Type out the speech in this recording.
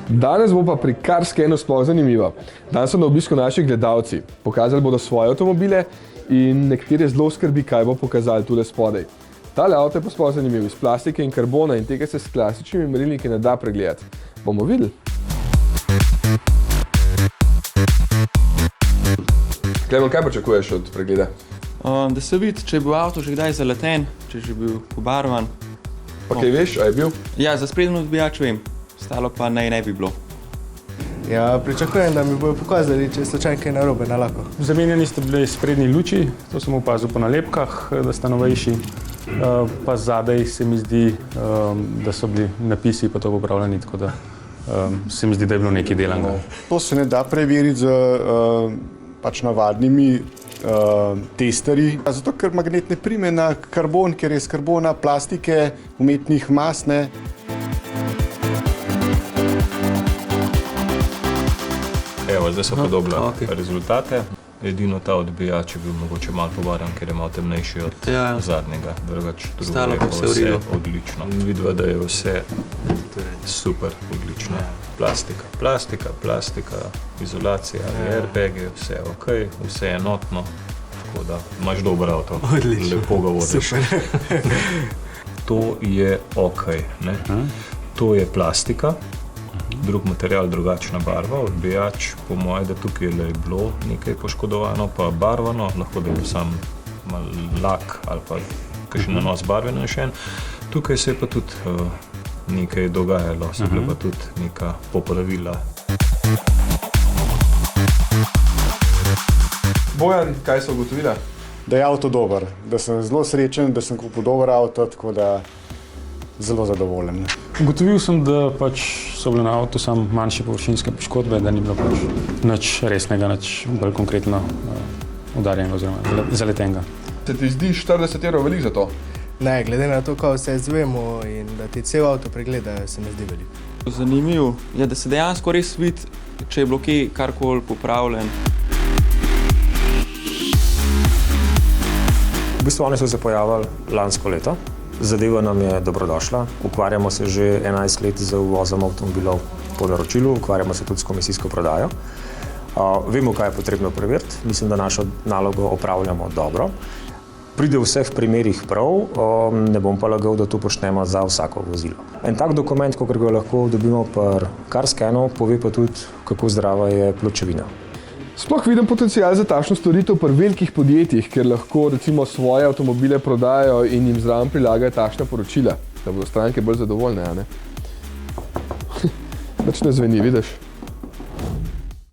Danes bo pa pri CarScanu sploh zanimivo. Danes so na obisku naši gledalci. Pokazali bodo svoje avtomobile in nekatere zelo skrbi, kaj bo pokazali tule spodaj. Tale avto je pa sploh zanimiv, iz plastike in karbona in tega se s klasičnimi merilniki ne da pregledati. Bomo videli. Klemen, kaj pričakuješ od pregleda? Da se vidi, če je bil avto že kdaj zaleten, če je že bil pobarvan. Pa kaj veš, a je bil? Ja, za sprednji odbijač vem, ostalo pa ne bi bilo. Ja, pričakujem, da mi bojo pokazali, če je slučajno kaj narobe na lako. Zamenjani sta bili sprednji luči, to sem opazil po nalepkah, da sta novejši. Pa zadaj se mi zdi, da so bili napisi pa to popravljeni, tako da se mi zdi, da je bilo nekaj delanega. To se ne da preveriti z pač navadnimi testerji. Zato, ker magnet ne prime na karbon, ker je iz karbona, plastike, umetnih mas, ne. Evo, zdaj so podobila rezultate. Edino ta odbijač je bil mogoče malo pobarvan, ker je malo temnejši od zadnjega. Drugače, drugo je pa vse odlično. Vidva, da je vse super odlično. Plastika, izolacija, airbagi, vse ok, vse enotno. Tako da imaš dober avto. Lepo ga vodiš. To je ok, ne? To je plastika. Drug material, drugačna barva, odbijač, po moje, da tukaj je bilo nekaj poškodovano, pa barvano, lahko da je bil sam lak ali pa kakšen nanos barve nanesen. Tukaj se je pa tudi nekaj dogajalo, se bila pa tudi neka popravila. Bojan, kaj so ugotovila? Da je avto dober, da sem zelo srečen, da sem kupil dober avto, tako da zelo zadovoljen. Ugotovil sem, da pač so bile na avtu samo manjše površinske poškodbe, da ni bilo pač nič resnega, nič bolj konkretno udarjenega oziroma zaletenega. Se ti zdi 40 € veliko za to? Ne, glede na to, kako se izvemo in da ti cel avto pregledajo, se mi zdi veliko. Zanimivo je, da se dejansko res vidi, če je bilo kje karkoli popravljen. V bistvu oni so se pojavili lansko leto. Zadeva nam je dobrodošla. Ukvarjamo se že 11 let z uvozom avtomobilov po naročilu, ukvarjamo se tudi s komisijsko prodajo. Vemo, kaj je potrebno preveriti. Mislim, da našo nalogo opravljamo dobro. Pride v vseh primerih prav, ne bom pa lagal, da to počnemo za vsako vozilo. En tak dokument, kot ga lahko dobimo pri CarScanu, pove pa tudi, kako zdrava je pločevina. Sploh vidim potencial za takšno storitev pri velikih podjetjih, ker lahko recimo svoje avtomobile prodajajo in jim zraven prilagajo takšna poročila, da bodo stranke bolj zadovoljne, a ne? Več ne zveni, vidiš?